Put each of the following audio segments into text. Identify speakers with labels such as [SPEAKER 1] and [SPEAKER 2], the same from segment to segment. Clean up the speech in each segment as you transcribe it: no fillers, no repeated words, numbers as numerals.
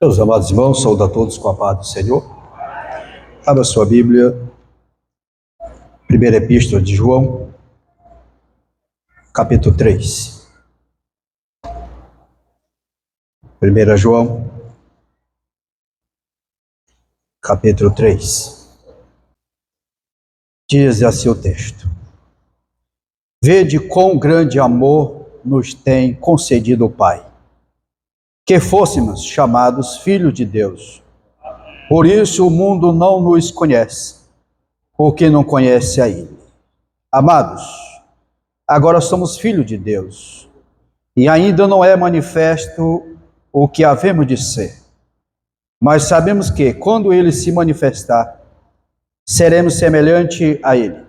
[SPEAKER 1] Meus amados irmãos, saúdo a todos com a paz do Senhor. Abra sua Bíblia, primeira epístola de João, capítulo 3. 1 João, capítulo 3. Diz assim o texto: Vede quão grande amor nos tem concedido o Pai, que fôssemos chamados filhos de Deus. Por isso o mundo não nos conhece, porque não conhece a Ele. Amados, agora somos filhos de Deus, e ainda não é manifesto o que havemos de ser. Mas sabemos que, quando Ele se manifestar, seremos semelhante a Ele,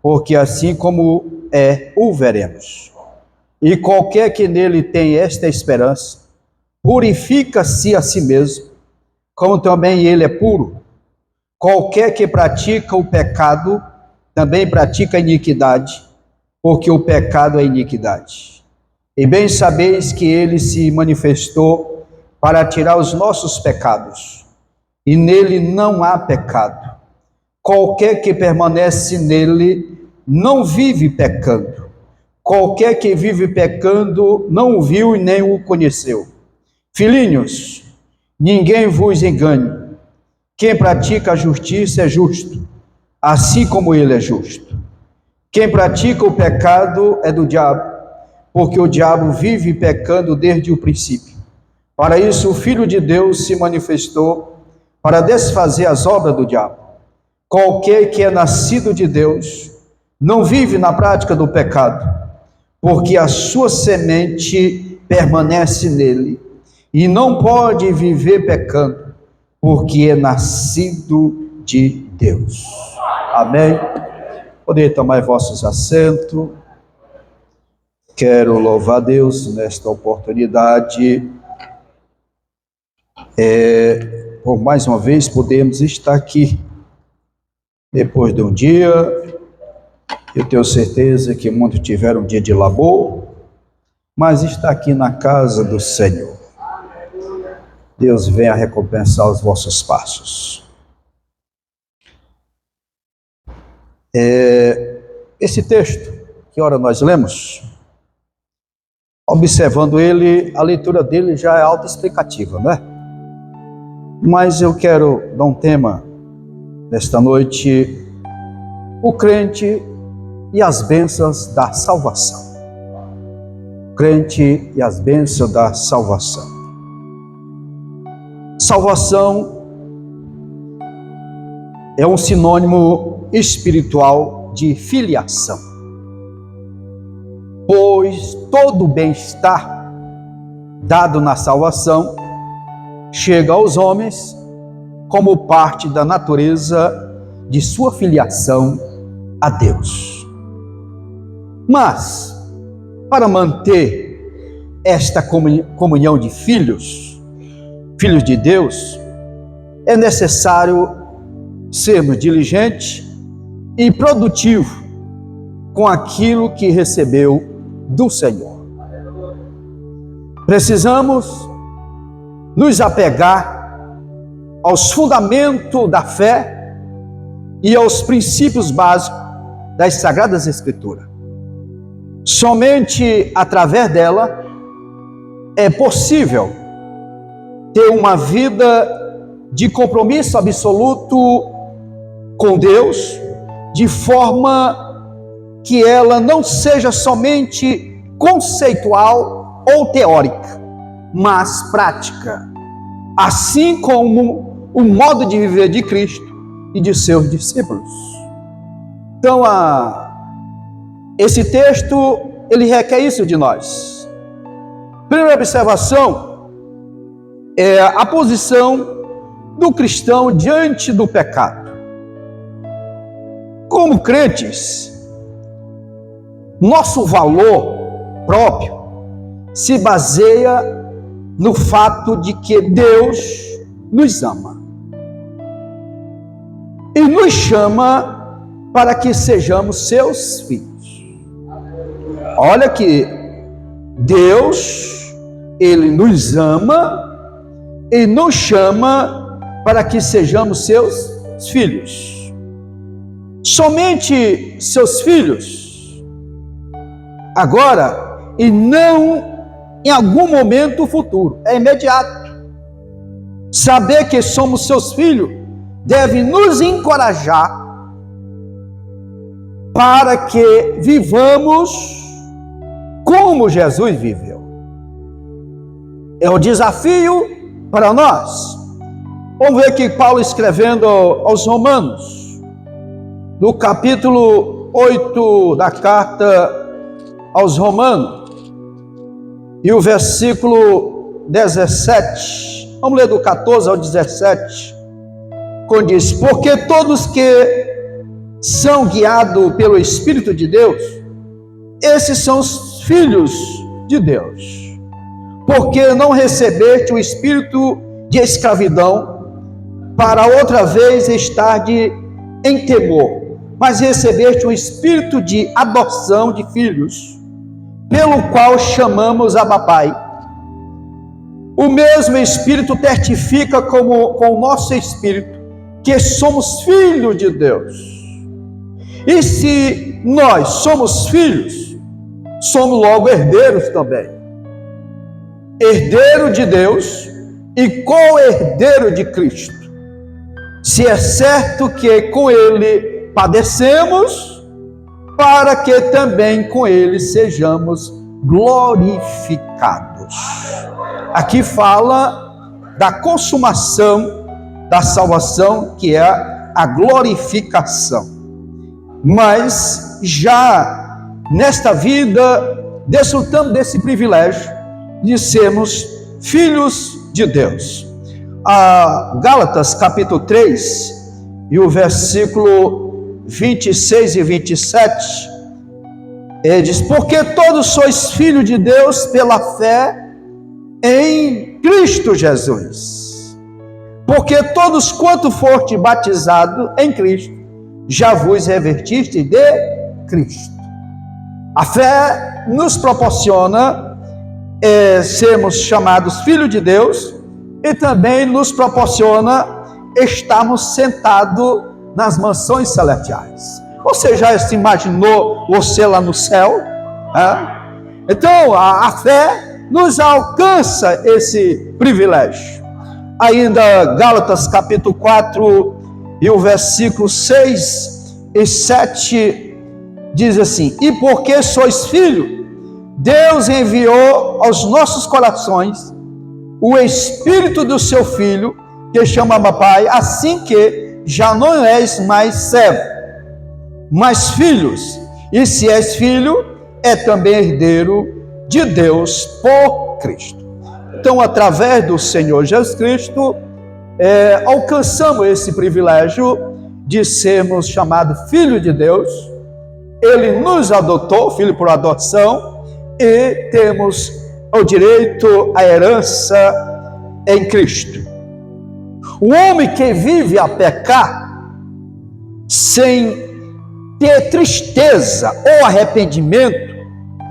[SPEAKER 1] porque assim como é, o veremos. E qualquer que nele tem esta esperança, purifica-se a si mesmo, como também ele é puro. Qualquer que pratica o pecado, também pratica a iniquidade, porque o pecado é iniquidade. E bem sabeis que ele se manifestou para tirar os nossos pecados, e nele não há pecado. Qualquer que permanece nele não vive pecando. Qualquer que vive pecando não o viu e nem o conheceu. Filhinhos, ninguém vos engane. Quem pratica a justiça é justo, assim como ele é justo. Quem pratica o pecado é do diabo, porque o diabo vive pecando desde o princípio. Para isso o Filho de Deus se manifestou, para desfazer as obras do diabo. Qualquer que é nascido de Deus não vive na prática do pecado, porque a sua semente permanece nele, e não pode viver pecando, porque é nascido de Deus. Amém? Podeis tomar vossos assentos. Quero louvar a Deus nesta oportunidade. Por mais uma vez podemos estar aqui, depois de um dia. Eu tenho certeza que muitos tiveram um dia de labor, mas está aqui na casa do Senhor. Deus venha recompensar os vossos passos. Esse texto, que ora nós lemos, observando ele, a leitura dele já é autoexplicativa, né? Mas eu quero dar um tema nesta noite: o crente e as bênçãos da salvação. O crente e as bênçãos da salvação. Salvação é um sinônimo espiritual de filiação, pois todo bem-estar dado na salvação chega aos homens como parte da natureza de sua filiação a Deus. Mas, para manter esta comunhão de filhos de Deus, é necessário sermos diligentes e produtivos com aquilo que recebeu do Senhor. Precisamos nos apegar aos fundamentos da fé e aos princípios básicos das Sagradas Escrituras. Somente através dela é possível ter uma vida de compromisso absoluto com Deus, de forma que ela não seja somente conceitual ou teórica, mas prática, assim como o modo de viver de Cristo e de seus discípulos. Então, esse texto, ele requer isso de nós. Primeira observação é a posição do cristão diante do pecado. Como crentes, nosso valor próprio se baseia no fato de que Deus nos ama e nos chama para que sejamos seus filhos. Olha que Deus, Ele nos ama e nos chama para que sejamos seus filhos. Somente seus filhos. Agora, e não em algum momento futuro, é imediato. Saber que somos seus filhos deve nos encorajar para que vivamos como Jesus viveu. É o desafio para nós. Vamos ver que Paulo escrevendo aos Romanos, no capítulo 8 da carta aos Romanos, e o versículo 17. Vamos ler do 14 ao 17. Quando diz: porque todos que são guiados pelo Espírito de Deus, esses são os filhos de Deus. Porque não recebeste o espírito de escravidão, para outra vez estar em temor, mas recebeste o espírito de adoção de filhos, pelo qual chamamos Abba Pai. O mesmo Espírito testifica com o nosso espírito que somos filhos de Deus. E se nós somos filhos, somos logo herdeiros também. Herdeiro de Deus e co-herdeiro de Cristo. Se é certo que com Ele padecemos, para que também com Ele sejamos glorificados. Aqui fala da consumação da salvação, que é a glorificação. Mas já nesta vida, desfrutamos desse privilégio de sermos filhos de Deus. Gálatas capítulo 3 e o versículo 26 e 27, ele diz: porque todos sois filhos de Deus pela fé em Cristo Jesus. Porque todos quanto forte batizado em Cristo, já vos revestiste de Cristo. A fé nos proporciona sermos chamados filhos de Deus, e também nos proporciona estarmos sentados nas mansões celestiais. Você já se imaginou você lá no céu? Então a fé nos alcança esse privilégio. Ainda Gálatas capítulo 4 e o versículo 6 e 7 diz assim: e porque sois filhos, Deus enviou aos nossos corações o Espírito do seu Filho, que chama Abba Pai, assim que já não és mais servo, mas filhos. E se és filho, é também herdeiro de Deus por Cristo. Então, através do Senhor Jesus Cristo, alcançamos esse privilégio de sermos chamados filhos de Deus. Ele nos adotou, filho por adoção, e temos o direito à herança em Cristo. O homem que vive a pecar, sem ter tristeza ou arrependimento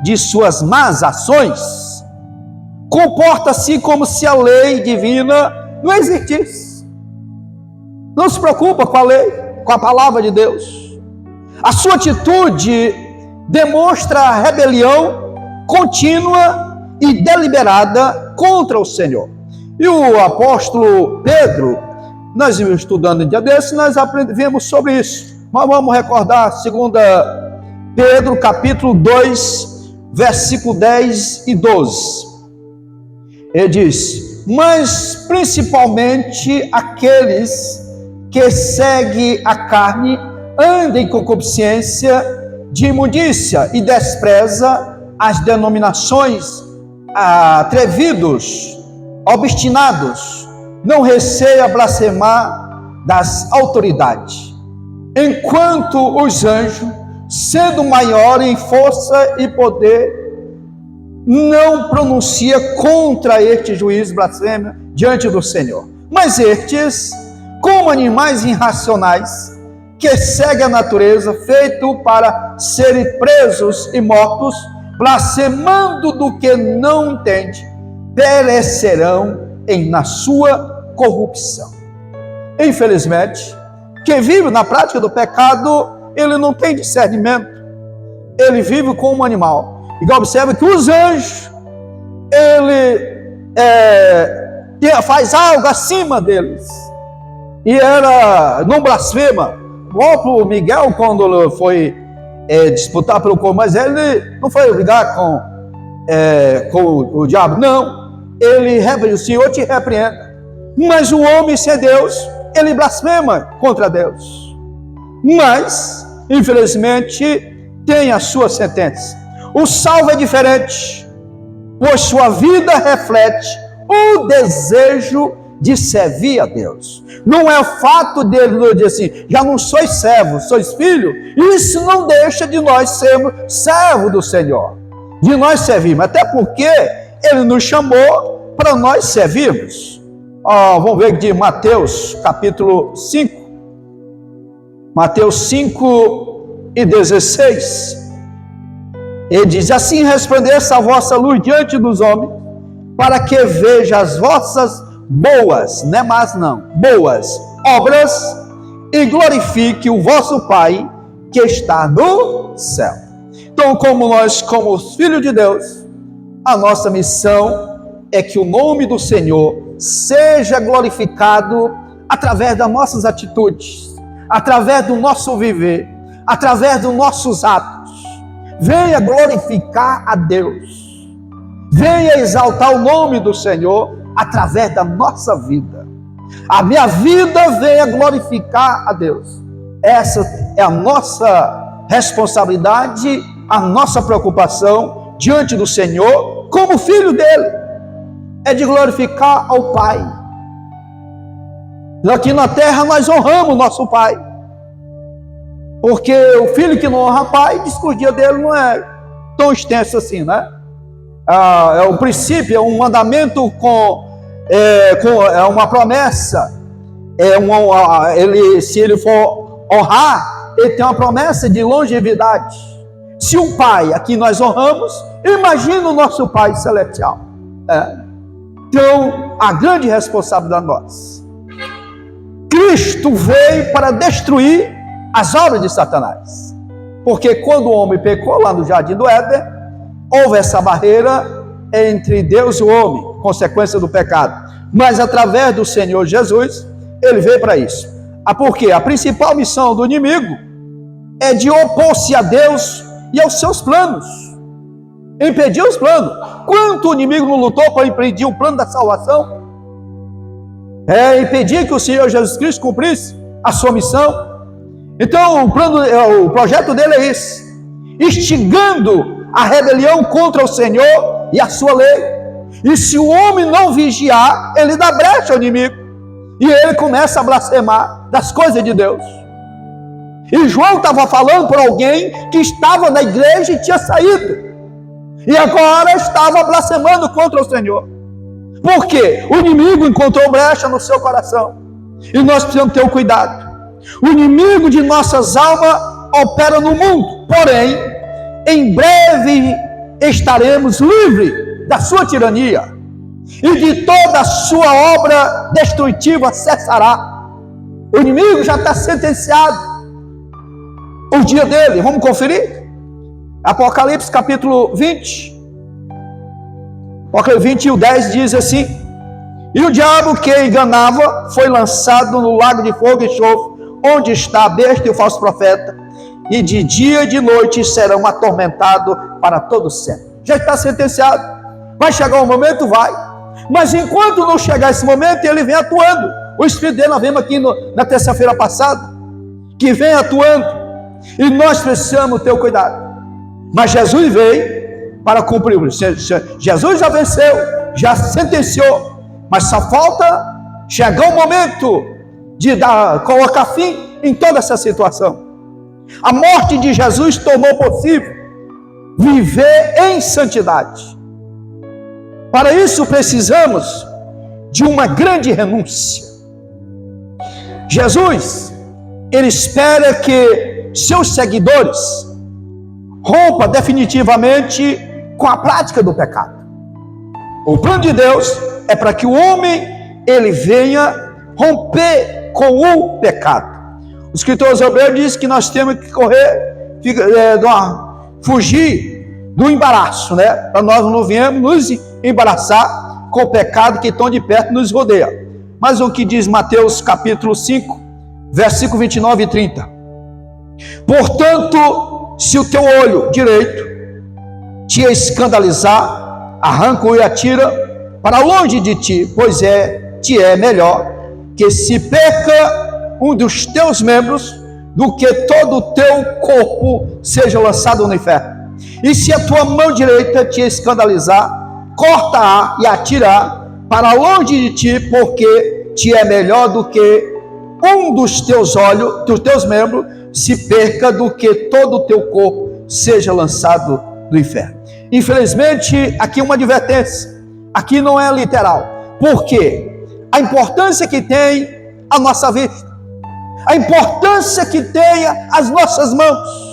[SPEAKER 1] de suas más ações, comporta-se como se a lei divina não existisse. Não se preocupa com a lei, com a palavra de Deus. A sua atitude demonstra a rebelião contínua e deliberada contra o Senhor. E o apóstolo Pedro, nós vimos estudando em dia desses, nós aprendemos sobre isso. Mas vamos recordar 2 Pedro capítulo 2, versículo 10 e 12. Ele diz: mas principalmente aqueles que seguem a carne andam em concupiscência de imundícia e despreza as denominações, atrevidos, obstinados, não receia blasfemar das autoridades, enquanto os anjos, sendo maior em força e poder, não pronuncia contra este juízo blasfêmio diante do Senhor. Mas estes, como animais irracionais, que seguem a natureza, feito para serem presos e mortos, blasfemando do que não entende, perecerão na sua corrupção. Infelizmente, quem vive na prática do pecado, ele não tem discernimento. Ele vive como um animal. E observa que os anjos, ele faz algo acima deles. E não blasfema. O próprio Miguel, quando foi disputar pelo corpo, mas ele não foi brigar com o diabo, não. Ele repreende, o Senhor te repreenda. Mas o homem, se é Deus, ele blasfema contra Deus. Mas, infelizmente, tem a sua sentença. O salvo é diferente, pois sua vida reflete o desejo de servir a Deus. Não é o fato dele dizer assim, já não sois servos, sois filhos. Isso não deixa de nós sermos servos do Senhor, de nós servirmos, até porque ele nos chamou para nós servirmos. Vamos ver de Mateus capítulo 5, Mateus 5:16. Ele diz assim: resplandeça a vossa luz diante dos homens, para que veja as vossas boas, não é más não, boas obras, e glorifique o vosso Pai que está no céu. Então, como nós, como os filhos de Deus, a nossa missão é que o nome do Senhor seja glorificado através das nossas atitudes, através do nosso viver, através dos nossos atos. Venha glorificar a Deus, venha exaltar o nome do Senhor através da nossa vida. A minha vida venha glorificar a Deus. Essa é a nossa responsabilidade, a nossa preocupação diante do Senhor, como filho dele, é de glorificar ao Pai. Aqui na terra nós honramos nosso Pai, porque o filho que não honra pai, diz que o dia dele não é tão extenso assim, né? É um princípio, é um mandamento é uma promessa. Se ele for honrar, ele tem uma promessa de longevidade. Se um pai aqui nós honramos, imagina o nosso Pai celestial. Então, a grande responsabilidade de nós. Cristo veio para destruir as obras de Satanás, porque quando o homem pecou lá no jardim do Éden, houve essa barreira entre Deus e o homem, consequência do pecado, mas através do Senhor Jesus, ele veio para isso. Porque a principal missão do inimigo é de opor-se a Deus e aos seus planos, impedir os planos. Quanto o inimigo não lutou para impedir o plano da salvação? Impedir que o Senhor Jesus Cristo cumprisse a sua missão. Então o projeto dele é esse, instigando a rebelião contra o Senhor e a sua lei. E se o homem não vigiar, ele dá brecha ao inimigo, e ele começa a blasfemar das coisas de Deus. E João estava falando por alguém que estava na igreja e tinha saído, e agora estava blasfemando contra o Senhor. Por quê? O inimigo encontrou brecha no seu coração, e nós precisamos ter o cuidado. O inimigo de nossas almas opera no mundo, porém, em breve estaremos livres da sua tirania, e de toda a sua obra destrutiva cessará. O inimigo já está sentenciado. O dia dele, vamos conferir? Apocalipse capítulo 20. Apocalipse 20 e o 10 diz assim: e o diabo que enganava foi lançado no lago de fogo e enxofre, onde está a besta e o falso profeta, e de dia e de noite serão atormentados para todo sempre. Já está sentenciado. Vai chegar um momento? Vai. Mas enquanto não chegar esse momento, ele vem atuando. O Espírito dele, nós vimos aqui na terça-feira passada, que vem atuando, e nós precisamos ter o cuidado. Mas Jesus veio para cumprir. Jesus já venceu, já sentenciou, mas só falta chegar o momento de colocar fim em toda essa situação. A morte de Jesus tornou possível viver em santidade. Para isso precisamos de uma grande renúncia. Jesus, ele espera que seus seguidores rompam definitivamente com a prática do pecado. O plano de Deus é para que o homem ele venha romper com o pecado. O escritor aos Hebreus diz que nós temos que fugir do embaraço, né? Para nós não venhamos nos embaraçar com o pecado que tão de perto nos rodeia. Mas o que diz Mateus capítulo 5, versículo 29 e 30? Portanto, se o teu olho direito te escandalizar, arranca-o e atira para longe de ti, pois te é melhor que se perca um dos teus membros do que todo o teu corpo seja lançado no inferno. E se a tua mão direita te escandalizar, corta-a e atira para longe de ti, porque te é melhor do que um dos teus olhos, dos teus membros, se perca do que todo o teu corpo seja lançado no inferno. Infelizmente, aqui uma advertência, aqui não é literal, porque a importância que tem a nossa vista, a importância que tem as nossas mãos,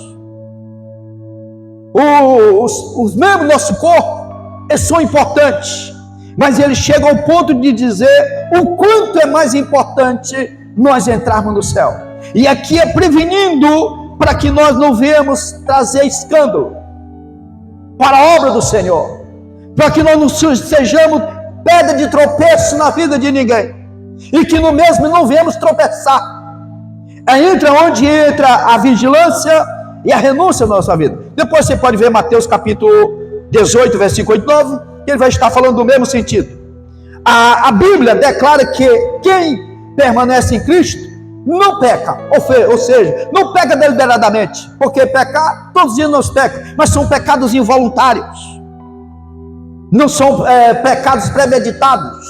[SPEAKER 1] os membros do nosso corpo, eles são importantes, mas eles chegam ao ponto de dizer o quanto é mais importante nós entrarmos no céu. E aqui é prevenindo para que nós não venhamos trazer escândalo para a obra do Senhor, para que nós não sejamos pedra de tropeço na vida de ninguém, e que no mesmo não venhamos tropeçar. Onde entra a vigilância e a renúncia na nossa vida. Depois você pode ver Mateus capítulo 18, versículo 8 e 9, ele vai estar falando do mesmo sentido. A Bíblia declara que quem permanece em Cristo não peca, ou seja, não peca deliberadamente, porque pecar, todos os dias nós pecamos, mas são pecados involuntários, não são pecados premeditados,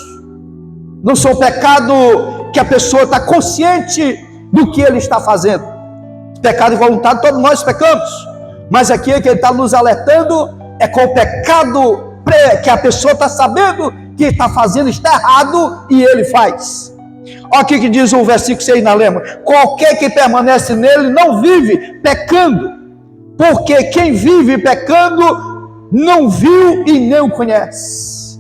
[SPEAKER 1] não são pecados que a pessoa está consciente do que ele está fazendo. Pecado involuntário, todos nós pecamos, mas aqui é que ele está nos alertando, é com o pecado que a pessoa está sabendo que está fazendo, está errado, e ele faz. Olha o que diz o versículo 6 na lema: qualquer que permanece nele não vive pecando, porque quem vive pecando não viu e nem o conhece,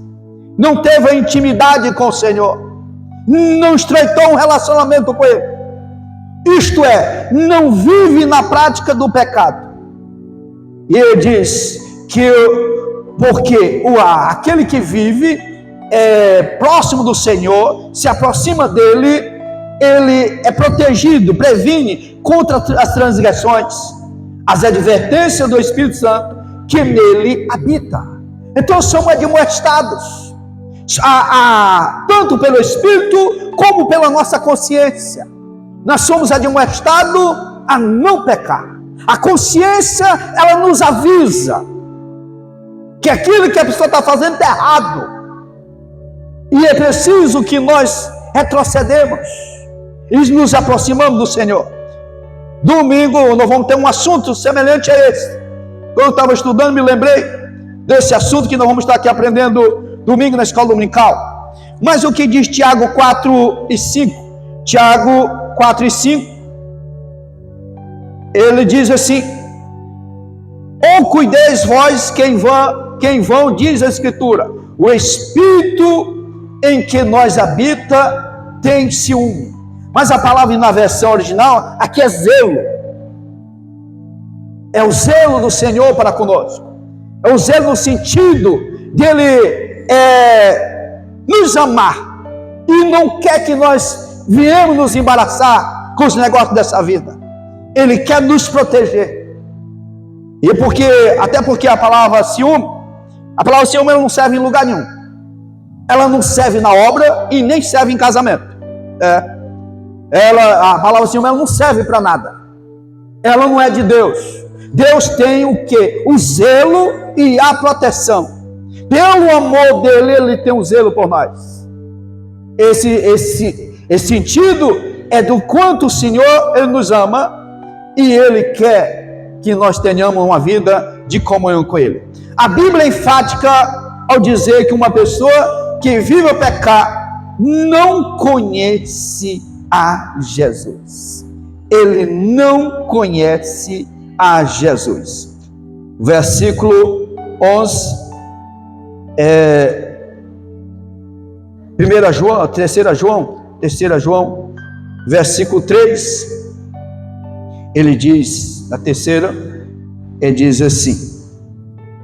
[SPEAKER 1] não teve a intimidade com o Senhor, não estreitou um relacionamento com ele, isto é, não vive na prática do pecado. E ele diz que porque aquele que vive próximo do Senhor, se aproxima dele, ele é protegido, previne contra as transgressões, as advertências do Espírito Santo que nele habita. Então somos admoestados tanto pelo Espírito como pela nossa consciência. Nós somos admoestados a não pecar. A consciência, ela nos avisa que aquilo que a pessoa está fazendo está errado, e é preciso que nós retrocedemos e nos aproximamos do Senhor. Domingo nós vamos ter um assunto semelhante a esse. Quando eu estava estudando, me lembrei desse assunto que nós vamos estar aqui aprendendo domingo na escola dominical. Mas o que diz Tiago 4 e 5? Tiago 4 e 5, ele diz assim: ou cuideis vós quem vão, diz a Escritura, o Espírito em que nós habita tem ciúme. Mas a palavra na versão original aqui é zelo. É o zelo do Senhor para conosco. É o zelo no sentido dele nos amar, e não quer que nós viemos nos embaraçar com os negócios dessa vida. Ele quer nos proteger. E até porque a palavra ciúme ela não serve em lugar nenhum. Ela não serve na obra e nem serve em casamento. A palavra ciúme ela não serve para nada. Ela não é de Deus. Deus tem o quê? O zelo e a proteção. Pelo amor dele, ele tem um zelo por nós. Esse sentido é do quanto o Senhor ele nos ama, e ele quer que nós tenhamos uma vida de comunhão com ele. A Bíblia é enfática ao dizer que uma pessoa que vive o pecar não conhece a Jesus. Ele não conhece a Jesus. Versículo 11. 3 João, versículo 3, ele diz, na terceira, ele diz assim: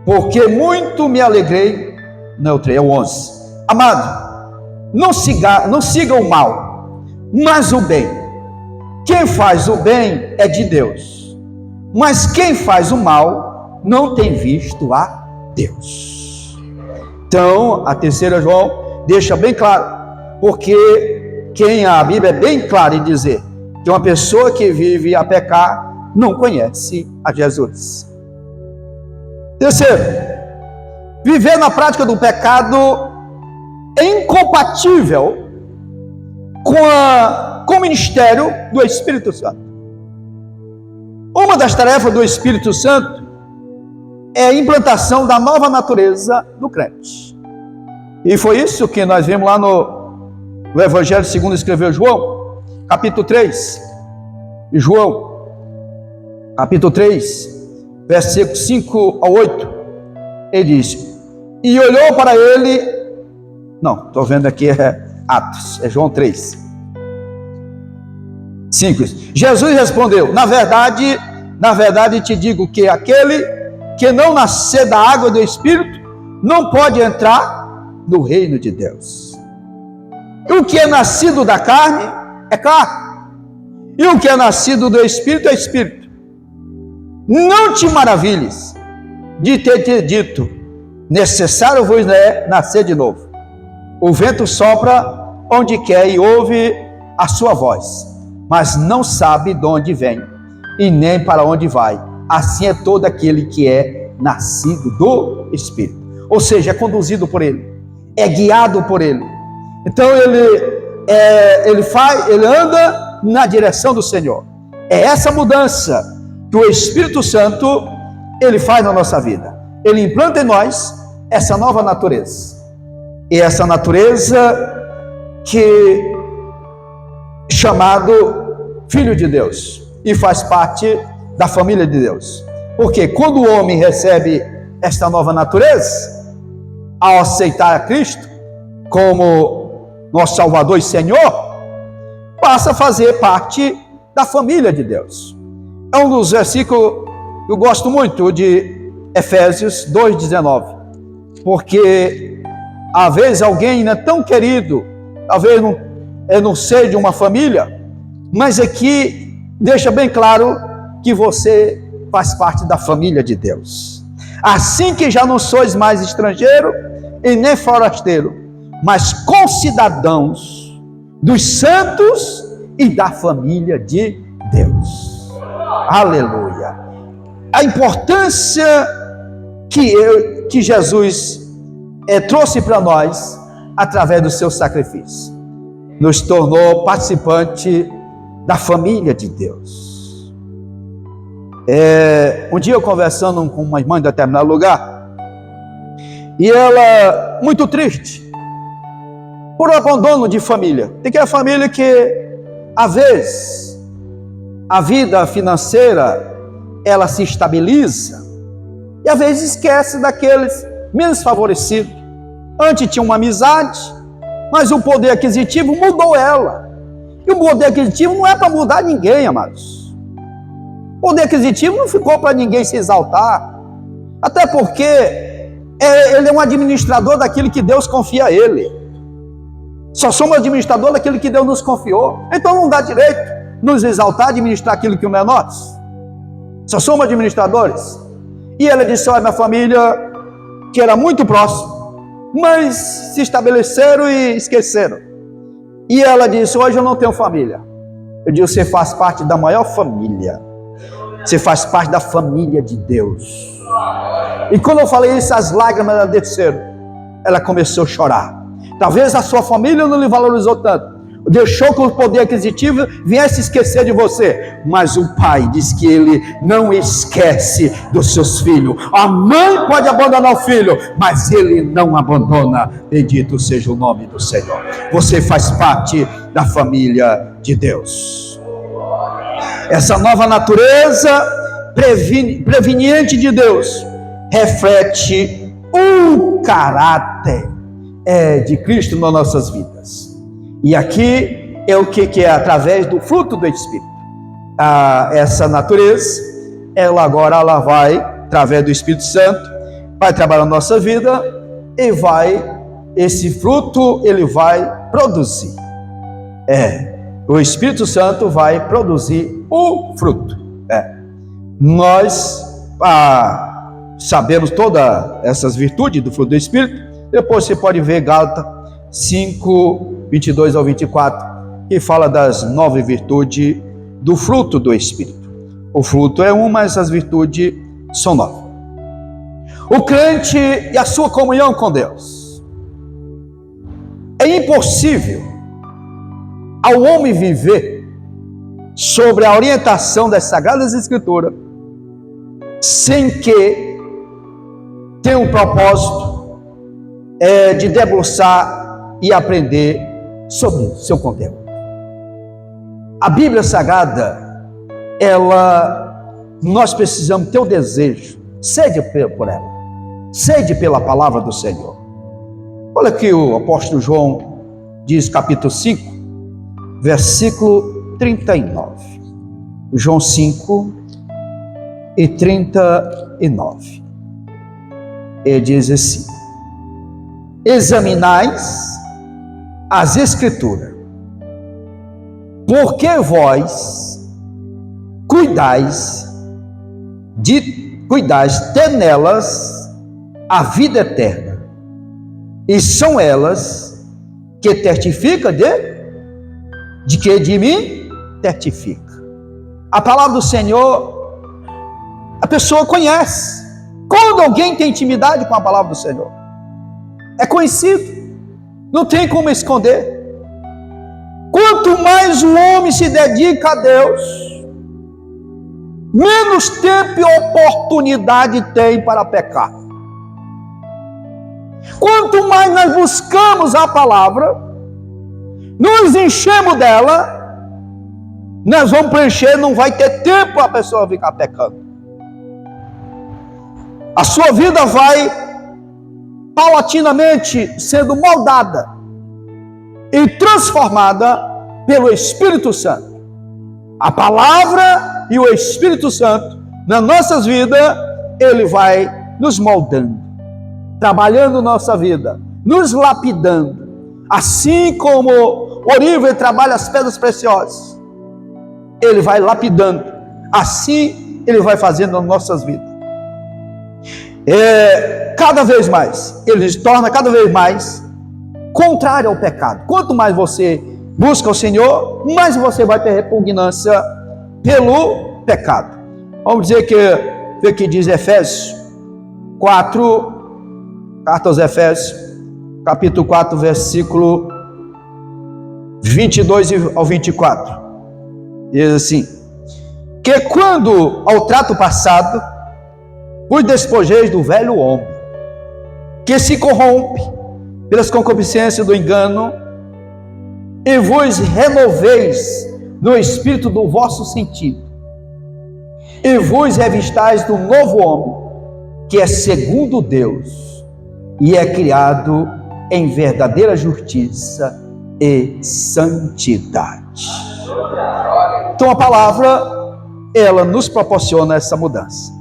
[SPEAKER 1] porque muito me alegrei, não, é o 11, amado, não siga o mal, mas o bem. Quem faz o bem é de Deus, mas quem faz o mal não tem visto a Deus. Então, a 3 João deixa bem claro, porque a Bíblia é bem clara em dizer que uma pessoa que vive a pecar não conhece a Jesus. Terceiro, viver na prática do pecado é incompatível com o ministério do Espírito Santo. Uma das tarefas do Espírito Santo é a implantação da nova natureza do crente. E foi isso que nós vimos lá no Evangelho segundo escreveu João, capítulo 3. João, capítulo 3, versículo 5 ao 8. Ele diz: e olhou para ele. Não, estou vendo aqui, é Atos, é João 3, 5. Jesus respondeu: na verdade te digo que aquele que não nascer da água e do Espírito não pode entrar no reino de Deus. O que é nascido da carne é carne, e o que é nascido do Espírito é Espírito. Não te maravilhes de ter te dito: necessário vos é nascer de novo. O vento sopra onde quer e ouve a sua voz, mas não sabe de onde vem e nem para onde vai. Assim é todo aquele que é nascido do Espírito. Ou seja, é conduzido por Ele, é guiado por Ele. Então ele anda na direção do Senhor. É essa mudança que o Espírito Santo ele faz na nossa vida. Ele implanta em nós essa nova natureza. E essa natureza que chamado Filho de Deus, e faz parte da família de Deus. Porque quando o homem recebe esta nova natureza, ao aceitar a Cristo como nosso Salvador e Senhor, passa a fazer parte da família de Deus. É um dos versículos que eu gosto muito, de Efésios 2,19, porque às vezes alguém não é tão querido, talvez não seja de uma família, mas aqui deixa bem claro que você faz parte da família de Deus. Assim que já não sois mais estrangeiro e nem forasteiro, mas concidadãos dos santos e da família de Deus. Aleluia! A importância que Jesus trouxe para nós através do seu sacrifício nos tornou participante da família de Deus. Um dia eu conversando com uma irmã em determinado lugar, e ela muito triste por um abandono de família. Tem aquela família que às vezes a vida financeira ela se estabiliza e às vezes esquece daqueles menos favorecidos. Antes tinha uma amizade, mas o poder aquisitivo mudou ela. E o poder aquisitivo não é para mudar ninguém, amados. O poder aquisitivo não ficou para ninguém se exaltar. Até porque ele é um administrador daquilo que Deus confia a ele. Só somos administrador daquilo que Deus nos confiou. Então não dá direito nos exaltar, administrar aquilo que não é nosso. Só somos administradores. E ela disse: olha, minha família, que era muito próximo, mas se estabeleceram e esqueceram. E ela disse: hoje eu não tenho família. Eu disse: você faz parte da maior família. Você faz parte da família de Deus. E quando eu falei isso, as lágrimas dela desceram. Ela começou a chorar. Talvez a sua família não lhe valorizou tanto, deixou que o poder aquisitivo viesse esquecer de você, mas o pai diz que ele não esquece dos seus filhos. A mãe pode abandonar o filho, mas ele não abandona. Bendito seja o nome do Senhor. Você faz parte da família de Deus. Essa nova natureza preveniente de Deus reflete o caráter de Cristo nas nossas vidas. E aqui é o que é através do fruto do Espírito. Essa natureza, ela vai, através do Espírito Santo, vai trabalhar na nossa vida e esse fruto ele vai produzir. O Espírito Santo vai produzir o fruto. Nós sabemos todas essas virtudes do fruto do Espírito. Depois você pode ver Gálatas 5, 22 ao 24, que fala das 9 virtudes do fruto do Espírito. O fruto é mas as virtudes são 9. O crente e a sua comunhão com Deus. É impossível ao homem viver sobre a orientação das Sagradas Escrituras sem que tenha um propósito de debruçar e aprender sobre seu conteúdo. A Bíblia Sagrada, nós precisamos ter o desejo, sede por ela, sede pela palavra do Senhor. Olha aqui o apóstolo João diz, capítulo 5, versículo 39. João 5 e 39. Ele diz assim: examinais as Escrituras, porque vós cuidais ter nelas a vida eterna, e são elas que testificam de que de mim testifica. A palavra do Senhor, a pessoa conhece. Quando alguém tem intimidade com a palavra do Senhor, é conhecido, não tem como esconder. Quanto mais o homem se dedica a Deus, menos tempo e oportunidade tem para pecar. Quanto mais nós buscamos a palavra, nos enchemos dela, nós vamos preencher, não vai ter tempo a pessoa ficar pecando. A sua vida vai paulatinamente sendo moldada e transformada pelo Espírito Santo. A palavra e o Espírito Santo nas nossas vidas, ele vai nos moldando, trabalhando nossa vida, nos lapidando. Assim como o ourive trabalha as pedras preciosas, ele vai lapidando. Assim ele vai fazendo nas nossas vidas. Cada vez mais, ele se torna cada vez mais contrário ao pecado. Quanto mais você busca o Senhor, mais você vai ter repugnância pelo pecado. Vamos dizer que diz Efésios 4, carta aos Efésios, capítulo 4, versículo 22 ao 24. Diz assim: que quando ao trato passado vos despojeis do velho homem, que se corrompe pelas concupiscências do engano, e vos renoveis no espírito do vosso sentido, e vos revistais do novo homem, que é segundo Deus, e é criado em verdadeira justiça e santidade. Então a palavra, ela nos proporciona essa mudança.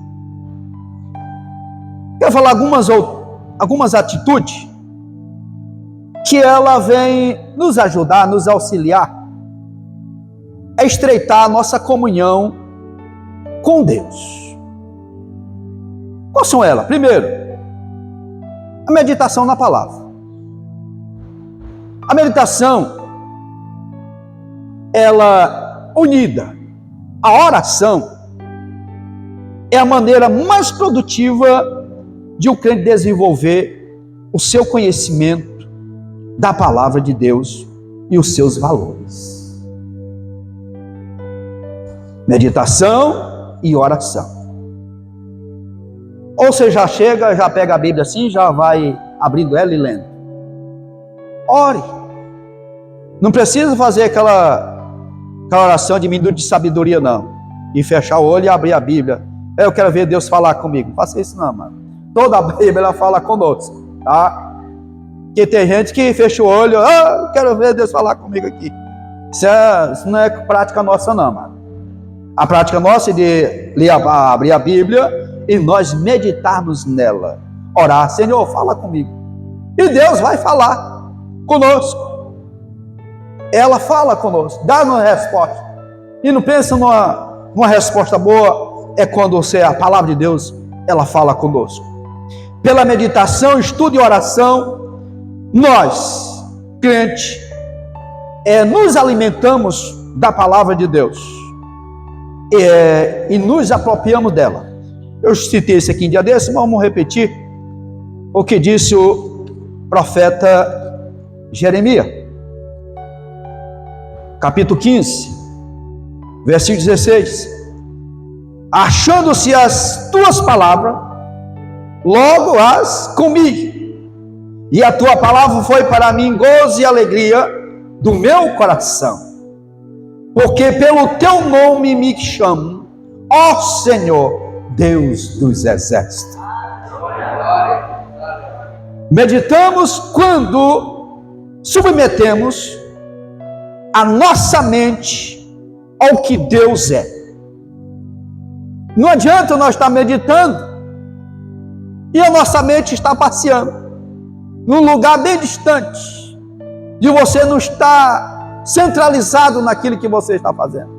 [SPEAKER 1] Quero falar algumas atitudes que ela vem nos ajudar, nos auxiliar a estreitar a nossa comunhão com Deus. Quais são elas? Primeiro, a meditação na palavra. A meditação, ela unida à oração, é a maneira mais produtiva de um crente desenvolver o seu conhecimento da palavra de Deus e os seus valores. Meditação e oração. Ou você já chega, já pega a Bíblia assim, já vai abrindo ela e lendo. Ore. Não precisa fazer aquela oração de minuto de sabedoria, não. E fechar o olho e abrir a Bíblia. Eu quero ver Deus falar comigo. Não faça isso não, mano. Toda a Bíblia ela fala conosco, tá? Que tem gente que fecha o olho, quero ver Deus falar comigo aqui. Isso não é prática nossa não, mano. A prática nossa é de abrir a Bíblia e nós meditarmos nela. Orar, Senhor, fala comigo. E Deus vai falar conosco. Ela fala conosco, dá uma resposta. E não pensa numa resposta boa, é quando a palavra de Deus, ela fala conosco. Pela meditação, estudo e oração, nós, crentes, nos alimentamos da palavra de Deus e nos apropriamos dela. Eu citei isso aqui em dia desse, mas vamos repetir o que disse o profeta Jeremias, capítulo 15, versículo 16: achando-se as tuas palavras, logo as comi, e a tua palavra foi para mim gozo e alegria do meu coração, porque pelo teu nome me chamo, ó Senhor, Deus dos exércitos. Meditamos quando submetemos a nossa mente ao que Deus é. Não adianta nós estar meditando e a nossa mente está passeando num lugar bem distante e você não está centralizado naquilo que você está fazendo.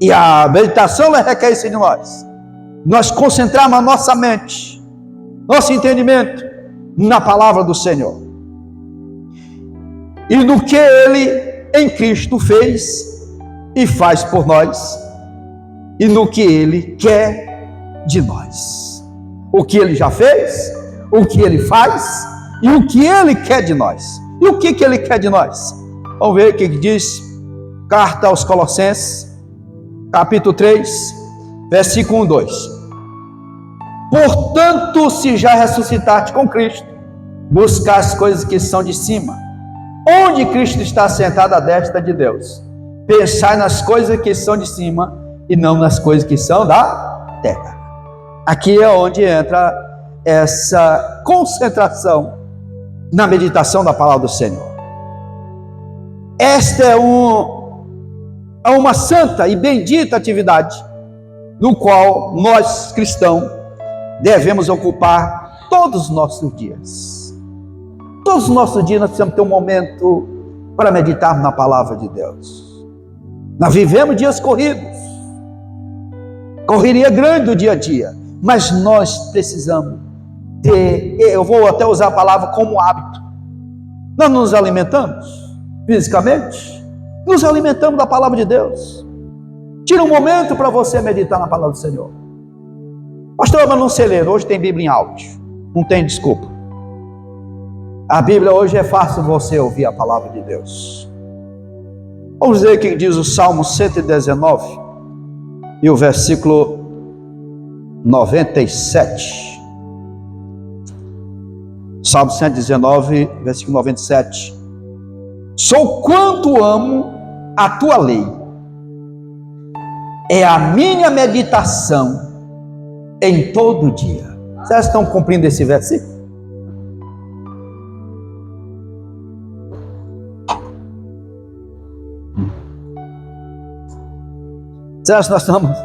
[SPEAKER 1] E a meditação requer isso de nós. Nós concentrarmos a nossa mente, nosso entendimento na palavra do Senhor e no que Ele em Cristo fez e faz por nós, e no que Ele quer de nós. O que Ele já fez, o que Ele faz e o que Ele quer de nós. E o que Ele quer de nós? Vamos ver o que diz carta aos Colossenses, capítulo 3, versículo 1 e 2. Portanto, se já ressuscitaste com Cristo, buscar as coisas que são de cima, onde Cristo está sentado à destra de Deus. Pensai nas coisas que são de cima e não nas coisas que são da terra. Aqui é onde entra essa concentração na meditação da palavra do Senhor. Esta é uma santa e bendita atividade no qual nós cristãos devemos ocupar todos os nossos dias. Todos os nossos dias nós precisamos ter um momento para meditar na palavra de Deus. Nós vivemos dias corridos, correria grande do dia a dia, mas nós precisamos ter, eu vou até usar a palavra como hábito. Nós nos alimentamos fisicamente, nos alimentamos da palavra de Deus. Tira um momento para você meditar na palavra do Senhor. Pastor, mas não sei ler, hoje tem Bíblia em áudio, não tem desculpa. A Bíblia hoje é fácil você ouvir a palavra de Deus. Vamos ver o que diz o Salmo 119 e o versículo 97. Salmo 119, versículo 97. Sou quanto amo a tua lei, é a minha meditação em todo dia. Vocês estão cumprindo esse versículo? Será que nós estamos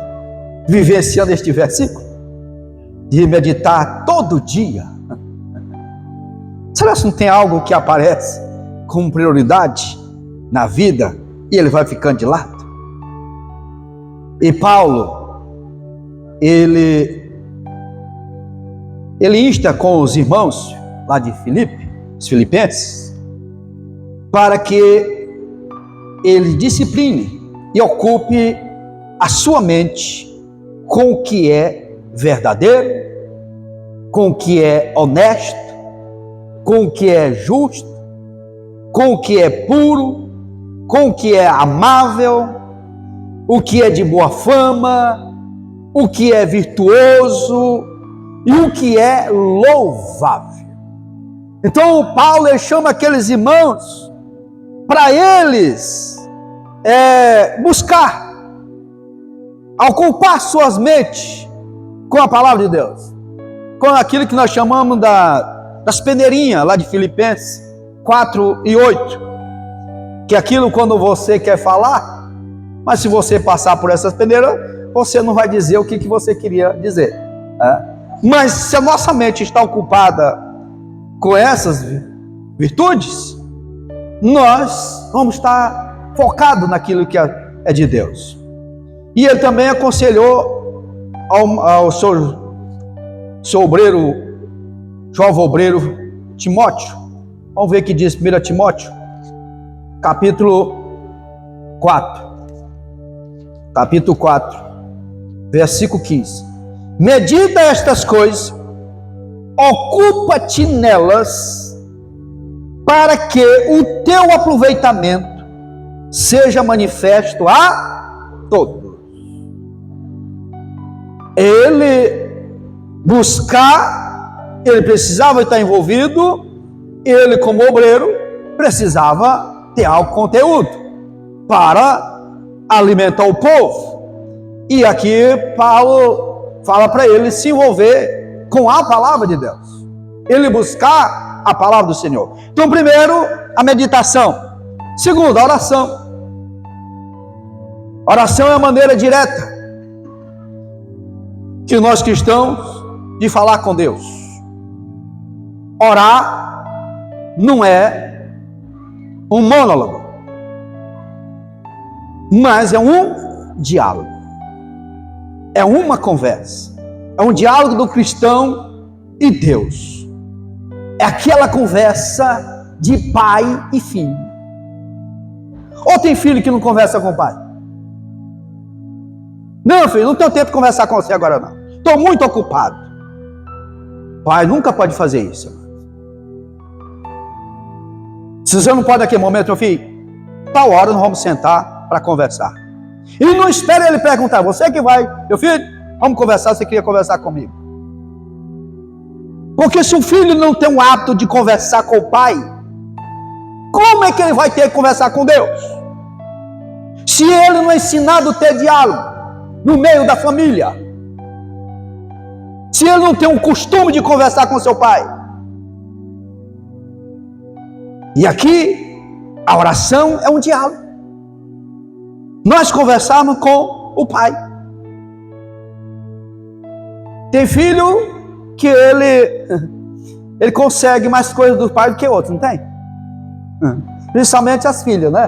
[SPEAKER 1] vivenciando este versículo? De meditar todo dia? Será que não tem algo que aparece como prioridade na vida e ele vai ficando de lado? E Paulo, ele insta com os irmãos lá de Filipe, os filipenses, para que ele discipline e ocupe a sua mente com o que é verdadeiro, com o que é honesto, com o que é justo, com o que é puro, com o que é amável, o que é de boa fama, o que é virtuoso e o que é louvável. Então Paulo ele chama aqueles irmãos para eles buscar ocupar suas mentes com a palavra de Deus, com aquilo que nós chamamos das peneirinhas lá de Filipenses 4 e 8. Que aquilo quando você quer falar, mas se você passar por essas peneiras, você não vai dizer o que você queria dizer. Mas se a nossa mente está ocupada com essas virtudes, nós vamos estar focados naquilo que é de Deus. E ele também aconselhou ao seu obreiro, jovem obreiro Timóteo. Vamos ver o que diz 1 Timóteo, capítulo 4. Capítulo 4, versículo 15. Medita estas coisas, ocupa-te nelas, para que o teu aproveitamento seja manifesto a todos. Ele ele precisava estar envolvido, ele como obreiro precisava ter algo conteúdo para alimentar o povo. E aqui Paulo fala para ele se envolver com a palavra de Deus, ele buscar a palavra do Senhor. Então, primeiro, a meditação. Segundo, a oração. A oração é a maneira direta que nós cristãos de falar com Deus. Orar não é um monólogo, mas é um diálogo, é uma conversa, é um diálogo do cristão e Deus. É aquela conversa de pai e filho. Ou tem filho que não conversa com o pai? Não, filho, não tenho tempo de conversar com você agora não, estou muito ocupado. Pai nunca pode fazer isso. Se você não pode naquele momento, meu filho, tal hora nós vamos sentar para conversar. E não espere ele perguntar, você que vai, meu filho, vamos conversar, você queria conversar comigo. Porque se o filho não tem o hábito de conversar com o pai, como é que ele vai ter que conversar com Deus? Se ele não é ensinado a ter diálogo no meio da família, se ele não tem o costume de conversar com seu pai. E aqui, a oração é um diálogo. Nós conversamos com o pai. Tem filho que ele consegue mais coisas do pai do que outros, não tem? Principalmente as filhas, né?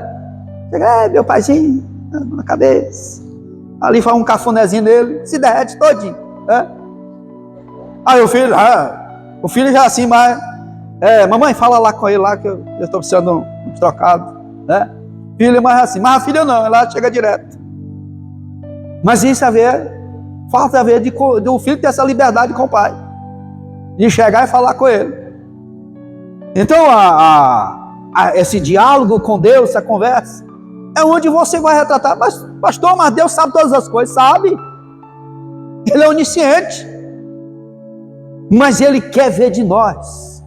[SPEAKER 1] Chega, meu paizinho, na cabeça. Ali faz um cafunézinho nele, se derrete todinho, né? Aí o filho já assim, mas mamãe, fala lá com ele lá que eu estou precisando de um trocado, né? Filho mais assim, mas a filha não, ela chega direto. Mas isso falta a ver do filho ter essa liberdade com o pai, de chegar e falar com ele. Então esse diálogo com Deus, essa conversa, é onde você vai retratar. Mas pastor, mas Deus sabe todas as coisas, sabe? Ele é onisciente. Mas Ele quer ver de nós.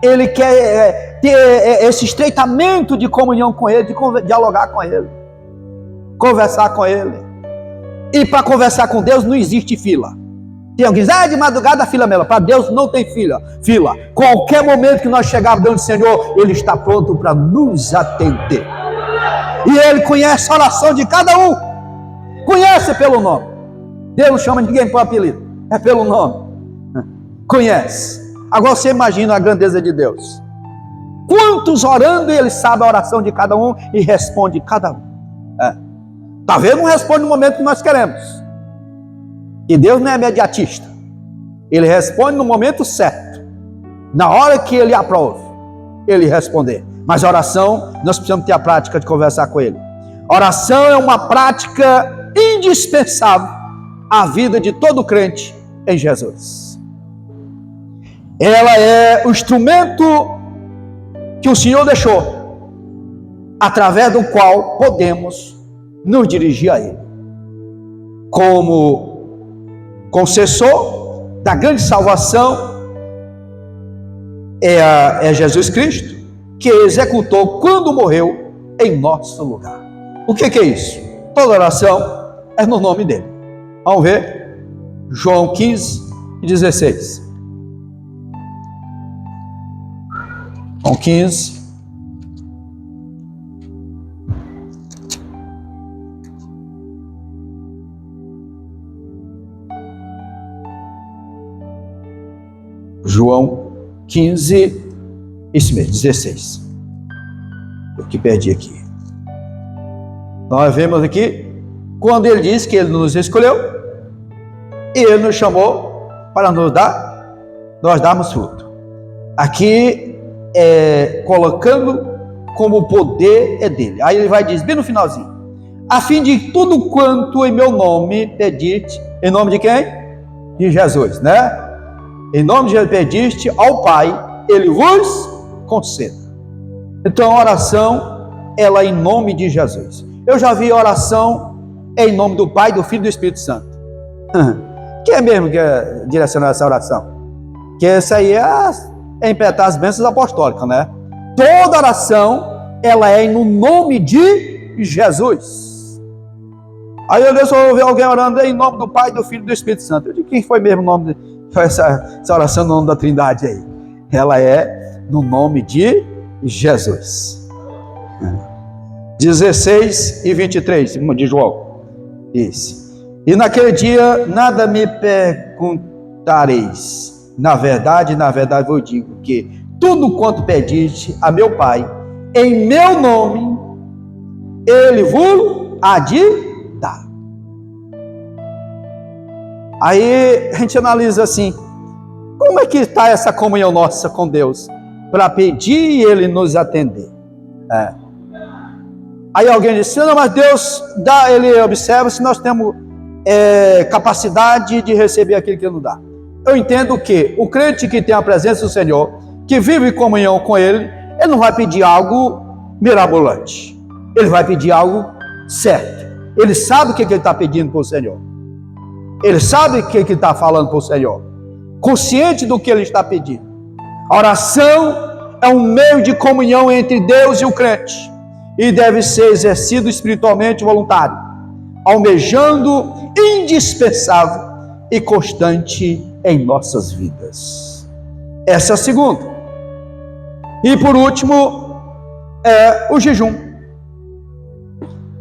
[SPEAKER 1] Ele quer ter esse estreitamento de comunhão com Ele, de dialogar com Ele, conversar com Ele. E para conversar com Deus não existe fila. Tem alguém que diz, de madrugada a fila mesmo. Para Deus não tem fila. Qualquer momento que nós chegarmos diante do Senhor, Ele está pronto para nos atender. E Ele conhece a oração de cada um. Conhece pelo nome. Deus não chama ninguém por apelido. É pelo nome. Conhece. Agora você imagina a grandeza de Deus. Quantos orando, Ele sabe a oração de cada um e responde cada um. Talvez não responda no momento que nós queremos. E Deus não é imediatista. Ele responde no momento certo. Na hora que Ele aprova, Ele responder. Mas a oração, nós precisamos ter a prática de conversar com Ele. A oração é uma prática indispensável à vida de todo crente em Jesus. Ela é o instrumento que o Senhor deixou, através do qual podemos nos dirigir a Ele. Como concessor da grande salvação, é Jesus Cristo, que executou quando morreu em nosso lugar. O que é isso? Toda oração é no nome dele. Vamos ver João 15 e 16. João 15. João 15, isso mesmo, 16. Eu que perdi aqui. Nós vemos aqui, quando ele diz que ele nos escolheu, e ele nos chamou para nós darmos fruto. Aqui, colocando como o poder é dele. Aí ele vai dizer, bem no finalzinho, a fim de tudo quanto em meu nome pediste, em nome de quem? De Jesus, né? Em nome de Jesus pediste ao Pai, ele vos conceda. Então a oração, ela é em nome de Jesus. Eu já vi oração em nome do Pai, do Filho e do Espírito Santo. Quem é mesmo que é direcionar essa oração? Que essa aí é implementar as bênçãos apostólicas, né? Toda oração, ela é no nome de Jesus. Aí eu só ouvi alguém orando em nome do Pai, do Filho e do Espírito Santo. Eu digo, quem foi mesmo o nome essa oração no nome da Trindade aí? Ela é no nome de Jesus. 16 e 23 de João. Isso. E naquele dia nada me perguntareis. Na verdade vos digo que tudo quanto pediste a meu Pai, em meu nome, ele vos há de dar. Aí a gente analisa assim, como é que está essa comunhão nossa com Deus? Para pedir e ele nos atender. Aí alguém diz, não, mas Deus dá, ele observa se nós temos capacidade de receber aquilo que ele nos dá. Eu entendo que o crente que tem a presença do Senhor, que vive em comunhão com ele não vai pedir algo mirabolante. Ele vai pedir algo certo. Ele sabe o que ele está pedindo para o Senhor. Ele sabe o que ele está falando para o Senhor. Consciente do que ele está pedindo. A oração é um meio de comunhão entre Deus e o crente. E deve ser exercido espiritualmente voluntário, almejando indispensável e constante em nossas vidas. Essa é a segunda. E por último, é o jejum.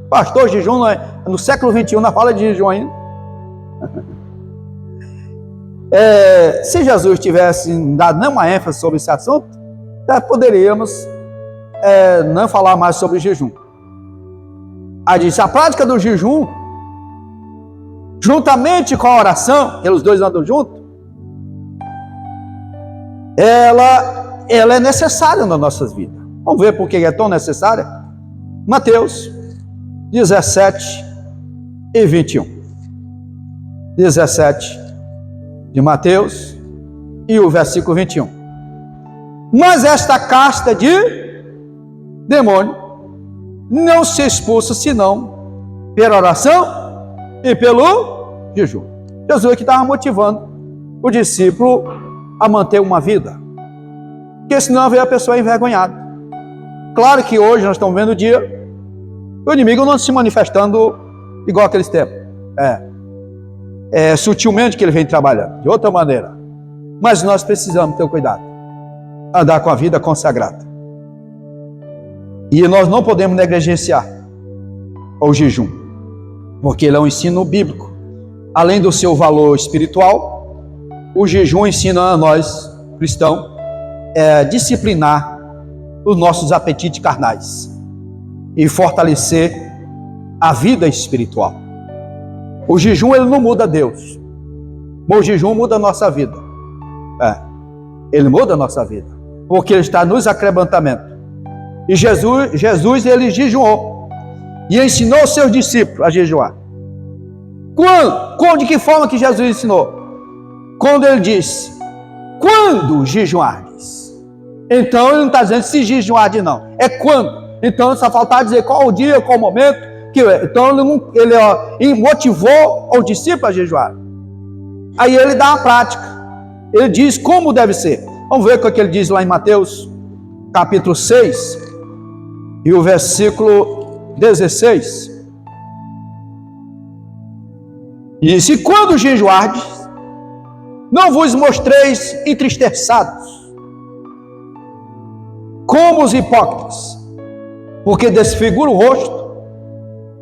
[SPEAKER 1] Pastor, jejum no século XXI, na fala de jejum ainda. Se Jesus tivesse dado nenhuma ênfase sobre esse assunto, poderíamos não falar mais sobre jejum. Aí diz, a prática do jejum, juntamente com a oração, que os dois andam juntos, ela é necessária nas nossas vidas. Vamos ver por que é tão necessária? Mateus 17 e 21. 17 de Mateus e o versículo 21. Mas esta casta de demônio não se expulsa senão pela oração e pelo jejum. Jesus aqui estava motivando o discípulo a manter uma vida, porque senão vê a pessoa envergonhada. Claro que hoje nós estamos vendo o dia, o inimigo não se manifestando igual aqueles tempos. Sutilmente que ele vem trabalhando, de outra maneira. Mas nós precisamos ter cuidado, andar com a vida consagrada. E nós não podemos negligenciar o jejum, porque ele é um ensino bíblico. Além do seu valor espiritual, o jejum ensina a nós, cristãos, disciplinar os nossos apetites carnais e fortalecer a vida espiritual. O jejum, ele não muda Deus, mas o jejum muda a nossa vida. Ele muda a nossa vida, porque ele está nos arrebentamentos. E Jesus, ele jejuou e ensinou os seus discípulos a jejuar. De que forma que Jesus ensinou? Quando ele disse, quando jejuardes? Então ele não está dizendo se jejuardes, não. É quando. Então só faltava dizer qual o dia, qual o momento. Então ele motivou o discípulo a jejuar. Aí ele dá a prática. Ele diz como deve ser. Vamos ver o que ele diz lá em Mateus, capítulo 6, e o versículo 16. E disse, quando jejuardes, não vos mostreis entristeçados, como os hipócritas, porque desfigura o rosto,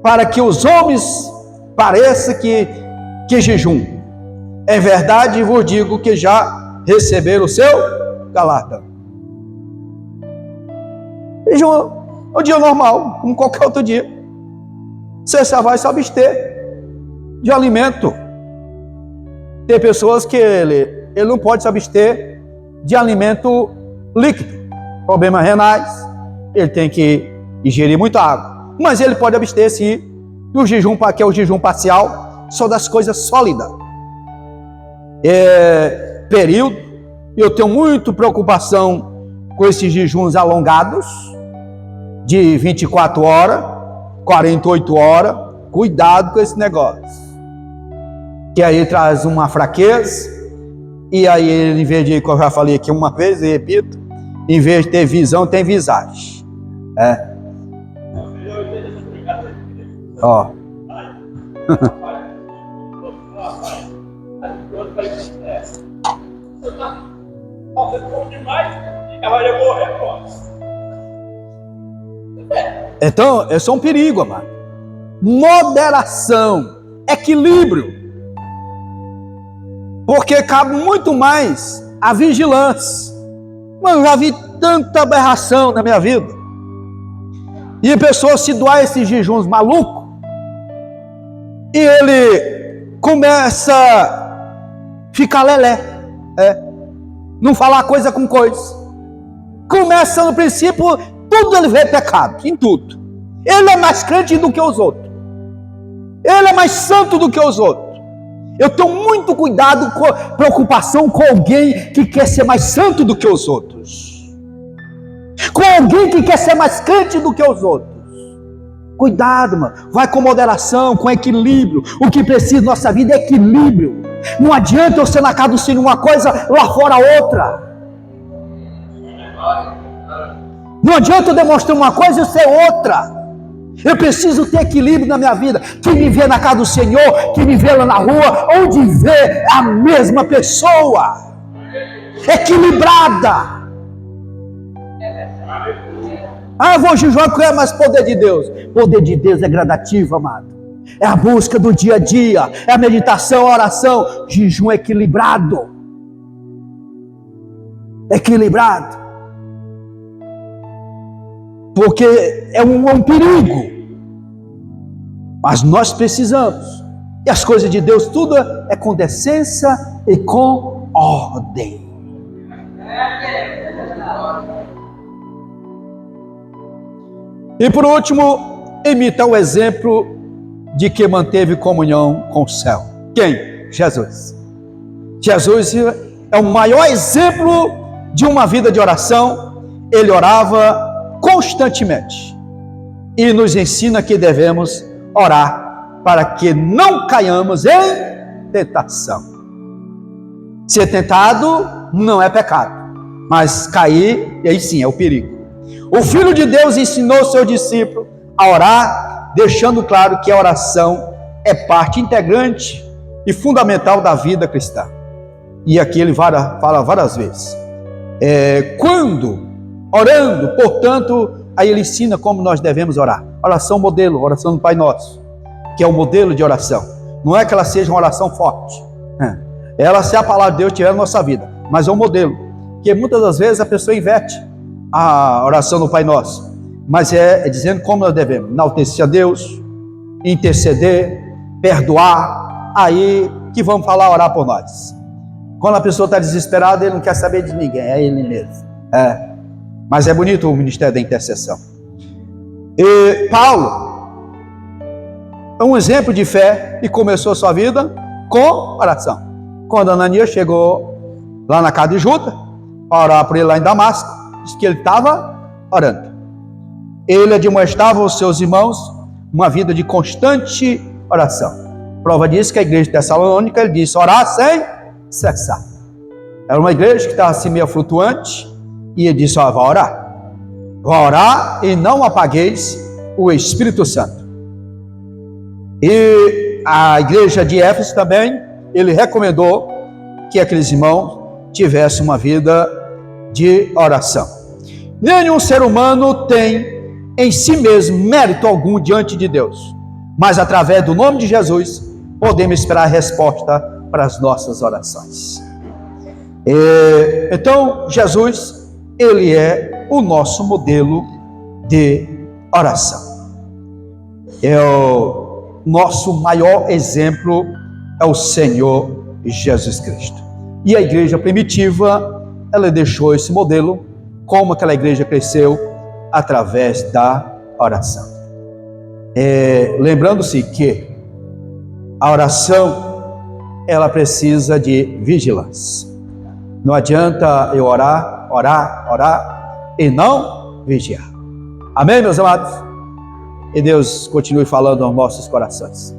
[SPEAKER 1] para que os homens pareça que jejum. Em verdade vos digo que já receberam o seu galardão. Jejum é um dia normal, como qualquer outro dia. Você só vai se abster de alimento. Tem pessoas que ele não pode se abster de alimento líquido. Problemas renais, ele tem que ingerir muita água. Mas ele pode abster-se do jejum, que é o jejum parcial, só das coisas sólidas. Período, eu tenho muita preocupação com esses jejuns alongados, de 24 horas, 48 horas. Cuidado com esse negócio, que aí traz uma fraqueza, e aí ele, em vez de, como eu já falei aqui uma vez e repito, em vez de ter visão, tem visagem. Ó. Então, esse é um perigo, amado. Moderação, equilíbrio, porque cabe muito mais a vigilância. Mano, eu já vi tanta aberração na minha vida, e pessoas se doar esses jejuns malucos, e ele começa a ficar lelé, não falar coisa com coisa, começa no princípio, tudo ele vê pecado, em tudo. Ele é mais crente do que os outros, ele é mais santo do que os outros. Eu tenho muito cuidado, preocupação com alguém que quer ser mais santo do que os outros, com alguém que quer ser mais crente do que os outros. Cuidado, mano. Vai com moderação, com equilíbrio. O que precisa na nossa vida é equilíbrio. Não adianta eu ser na casa do Senhor uma coisa, lá fora outra. Não adianta eu demonstrar uma coisa e ser outra. Eu preciso ter equilíbrio na minha vida. Quem me vê na casa do Senhor, quem me vê lá na rua, onde vê a mesma pessoa, equilibrada. Eu vou jejuar porque é mais poder de Deus. Poder de Deus é gradativo, amado. É a busca do dia a dia, é a meditação, a oração. Jejum equilibrado. Equilibrado. Porque é um perigo. Mas nós precisamos. E as coisas de Deus, tudo é com decência e com ordem. E por último, imita o exemplo de que manteve comunhão com o céu. Quem? Jesus. Jesus é o maior exemplo de uma vida de oração. Ele orava constantemente e nos ensina que devemos orar para que não caiamos em tentação. Ser tentado não é pecado, mas cair, aí sim é o perigo. O Filho de Deus ensinou seu discípulo a orar, deixando claro que a oração é parte integrante e fundamental da vida cristã. E aqui ele fala várias vezes. Quando orando, portanto, aí ele ensina como nós devemos orar. Oração modelo, oração do Pai Nosso, que é o modelo de oração. Não é que ela seja uma oração forte. Ela, se a palavra de Deus tiver na nossa vida, mas é um modelo. Que muitas das vezes a pessoa inverte a oração do Pai Nosso, mas é dizendo como nós devemos enaltecer a Deus, interceder, perdoar. Aí que vamos falar, orar por nós. Quando a pessoa está desesperada, ele não quer saber de ninguém, é ele mesmo. Mas é bonito o ministério da intercessão. E Paulo é um exemplo de fé e começou a sua vida com oração. Quando Ananias chegou lá na casa de Judas para orar por ele lá em Damasco, diz que ele estava orando. Ele admoestava os seus irmãos uma vida de constante oração. Prova disso que a igreja de Tessalônica, ele disse, orar sem cessar. Era uma igreja que estava assim meio flutuante, e ele disse, vai orar e não apagueis o Espírito Santo. E a igreja de Éfeso também, ele recomendou que aqueles irmãos tivessem uma vida de oração. Nenhum ser humano tem em si mesmo mérito algum diante de Deus, mas através do nome de Jesus podemos esperar a resposta para as nossas orações. Então Jesus, ele é o nosso modelo de oração. O nosso maior exemplo é o Senhor Jesus Cristo. E a igreja primitiva, ela deixou esse modelo. Como aquela igreja cresceu? Através da oração. Lembrando-se que a oração, ela precisa de vigilância. Não adianta eu orar e não vigiar. Amém, meus amados? E Deus continue falando aos nossos corações.